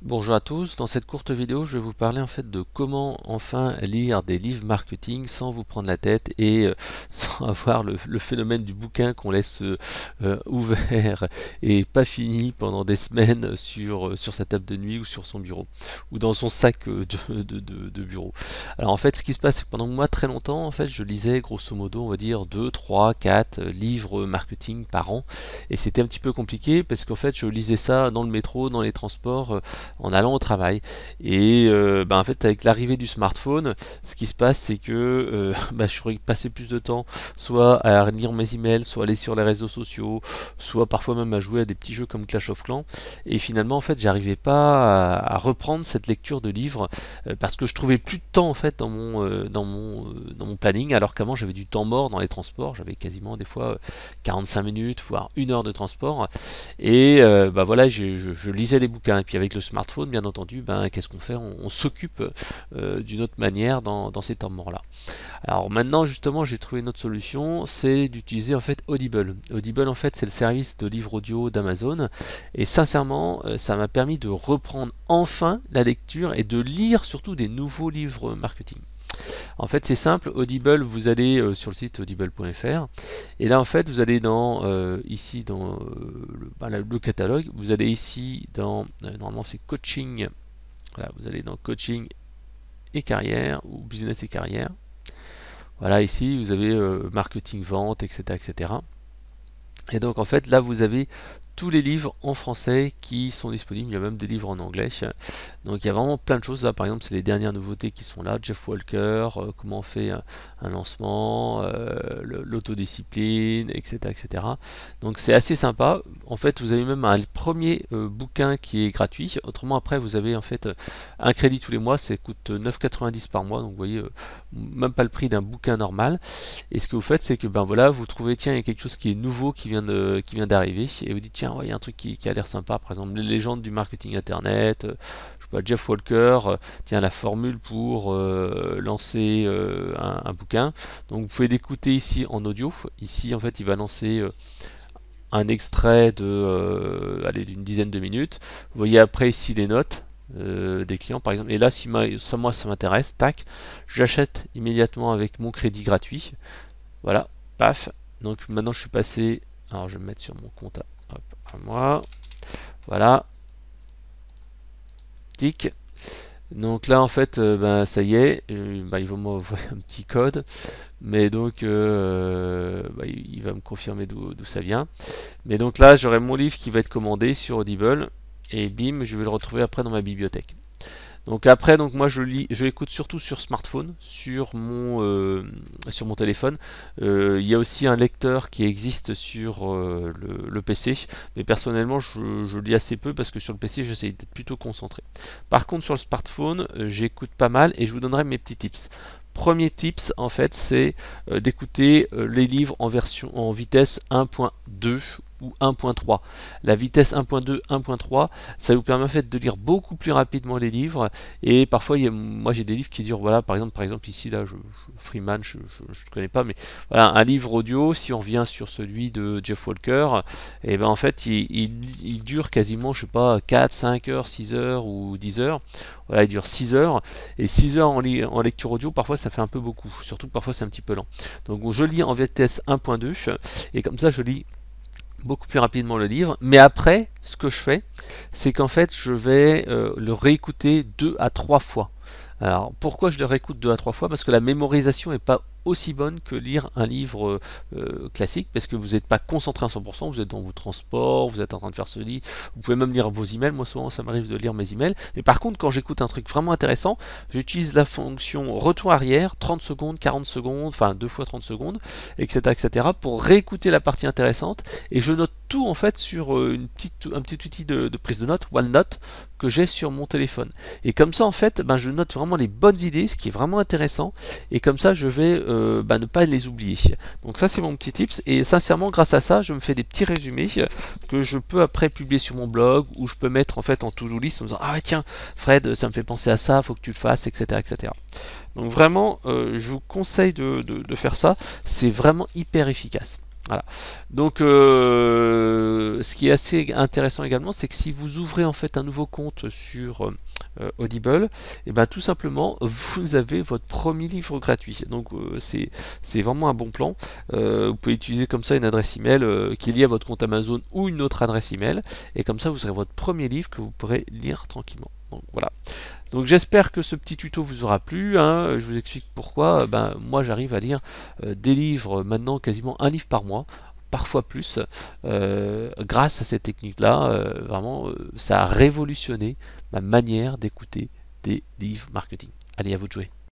Bonjour à tous, dans cette courte vidéo je vais vous parler en fait de comment enfin lire des livres marketing sans vous prendre la tête et sans avoir le phénomène du bouquin qu'on laisse ouvert et pas fini pendant des semaines sur sa table de nuit ou sur son bureau ou dans son sac de bureau. Alors en fait ce qui se passe c'est que pendant moi très longtemps en fait je lisais grosso modo on va dire 2, 3, 4 livres marketing par an et c'était un petit peu compliqué parce qu'en fait je lisais ça dans le métro, dans les transports en allant au travail. Et en fait, avec l'arrivée du smartphone, ce qui se passe, c'est que je suis passé plus de temps soit à lire mes emails, soit aller sur les réseaux sociaux, soit parfois même à jouer à des petits jeux comme Clash of Clans. Et finalement, en fait, j'arrivais pas à reprendre cette lecture de livres parce que je trouvais plus de temps en fait dans mon planning, alors qu'avant j'avais du temps mort dans les transports. J'avais quasiment des fois 45 minutes, voire 1 heure de transport. Et voilà, je lisais les bouquins. Et puis avec le smartphone, bien entendu, qu'est-ce qu'on fait? On s'occupe d'une autre manière dans ces temps morts-là. Alors maintenant, justement, j'ai trouvé une autre solution, c'est d'utiliser en fait Audible. Audible, en fait, c'est le service de livres audio d'Amazon. Et sincèrement, ça m'a permis de reprendre enfin la lecture et de lire surtout des nouveaux livres marketing. En fait, c'est simple, Audible, vous allez sur le site audible.fr et là, en fait, vous allez dans ici dans le catalogue, vous allez ici dans normalement c'est coaching. Voilà, vous allez dans coaching et carrière ou business et carrière. Voilà, ici vous avez marketing, vente, etc., etc. Et donc en fait là vous avez tous les livres en français qui sont disponibles, il y a même des livres en anglais. Donc il y a vraiment plein de choses là, par exemple c'est les dernières nouveautés qui sont là, Jeff Walker, comment on fait un lancement, l'autodiscipline, etc., etc. Donc c'est assez sympa. En fait vous avez même un premier bouquin qui est gratuit, autrement après vous avez en fait un crédit tous les mois, ça coûte 9,90 par mois, donc vous voyez même pas le prix d'un bouquin normal. Et ce que vous faites, c'est que voilà, vous trouvez, tiens, il y a quelque chose qui est nouveau qui vient d'arriver, et vous dites, tiens, ouais, il y a un truc qui a l'air sympa, par exemple, les légendes du marketing internet, je sais pas, Jeff Walker, tiens, la formule pour lancer un bouquin. Donc vous pouvez l'écouter ici en audio. Ici, en fait, il va lancer un extrait d'une dizaine de minutes. Vous voyez après ici les notes des clients par exemple. Et là, si moi ça m'intéresse, tac, j'achète immédiatement avec mon crédit gratuit. Voilà, paf. Donc maintenant je suis passé. Alors je vais me mettre sur mon compte à moi. Voilà, tic. Donc là en fait, ça y est, il va m'envoyer un petit code, mais donc il va me confirmer d'où ça vient. Mais donc là j'aurai mon livre qui va être commandé sur Audible et bim, je vais le retrouver après dans ma bibliothèque. Donc après, donc moi je l'écoute surtout sur smartphone, sur mon téléphone. Il y a aussi un lecteur qui existe sur le PC, mais personnellement je lis assez peu parce que sur le PC j'essaie d'être plutôt concentré. Par contre sur le smartphone, j'écoute pas mal et je vous donnerai mes petits tips. Premier tips en fait c'est d'écouter les livres en vitesse 1.2 ou 1.3. La vitesse 1.2, 1.3, ça vous permet en fait de lire beaucoup plus rapidement les livres et parfois moi j'ai des livres qui durent, voilà, par exemple ici là Freeman, je ne connais pas, mais voilà, un livre audio, si on revient sur celui de Jeff Walker, et en fait il dure quasiment, je sais pas, 4, 5 heures, 6 heures ou 10 heures. Voilà, il dure 6 heures et 6 heures en lecture audio, parfois ça fait un peu beaucoup, surtout que parfois c'est un petit peu lent. Donc je lis en vitesse 1.2 et comme ça je lis beaucoup plus rapidement le livre. Mais après, ce que je fais, c'est qu'en fait, je vais le réécouter 2 à 3 fois. Alors, pourquoi je le réécoute 2 à 3 fois? Parce que la mémorisation n'est pas aussi bonne que lire un livre classique, parce que vous n'êtes pas concentré à 100%, vous êtes dans vos transports, vous êtes en train de faire ce lit, vous pouvez même lire vos emails. Moi souvent ça m'arrive de lire mes emails, mais par contre quand j'écoute un truc vraiment intéressant, j'utilise la fonction retour arrière, 30 secondes, 40 secondes, enfin 2 fois 30 secondes, etc., etc., pour réécouter la partie intéressante, et je note tout en fait sur un petit outil de prise de notes, OneNote, que j'ai sur mon téléphone. Et comme ça en fait, je note vraiment les bonnes idées, ce qui est vraiment intéressant, et comme ça je vais ne pas les oublier. Donc ça c'est mon petit tips, et sincèrement grâce à ça je me fais des petits résumés que je peux après publier sur mon blog, ou je peux mettre en fait en to-do list en me disant, ah tiens Fred, ça me fait penser à ça, faut que tu le fasses, etc., etc. Donc vraiment je vous conseille de faire ça, c'est vraiment hyper efficace. Voilà. Donc, ce qui est assez intéressant également, c'est que si vous ouvrez en fait un nouveau compte sur Audible, et ben tout simplement vous avez votre premier livre gratuit. Donc c'est vraiment un bon plan. Vous pouvez utiliser comme ça une adresse email qui est liée à votre compte Amazon ou une autre adresse email, et comme ça vous aurez votre premier livre que vous pourrez lire tranquillement. Donc voilà. Donc j'espère que ce petit tuto vous aura plu, hein. Je vous explique pourquoi. Ben, moi j'arrive à lire des livres maintenant quasiment un livre par mois, parfois plus, grâce à cette technique-là. Vraiment, ça a révolutionné ma manière d'écouter des livres marketing. Allez, à vous de jouer.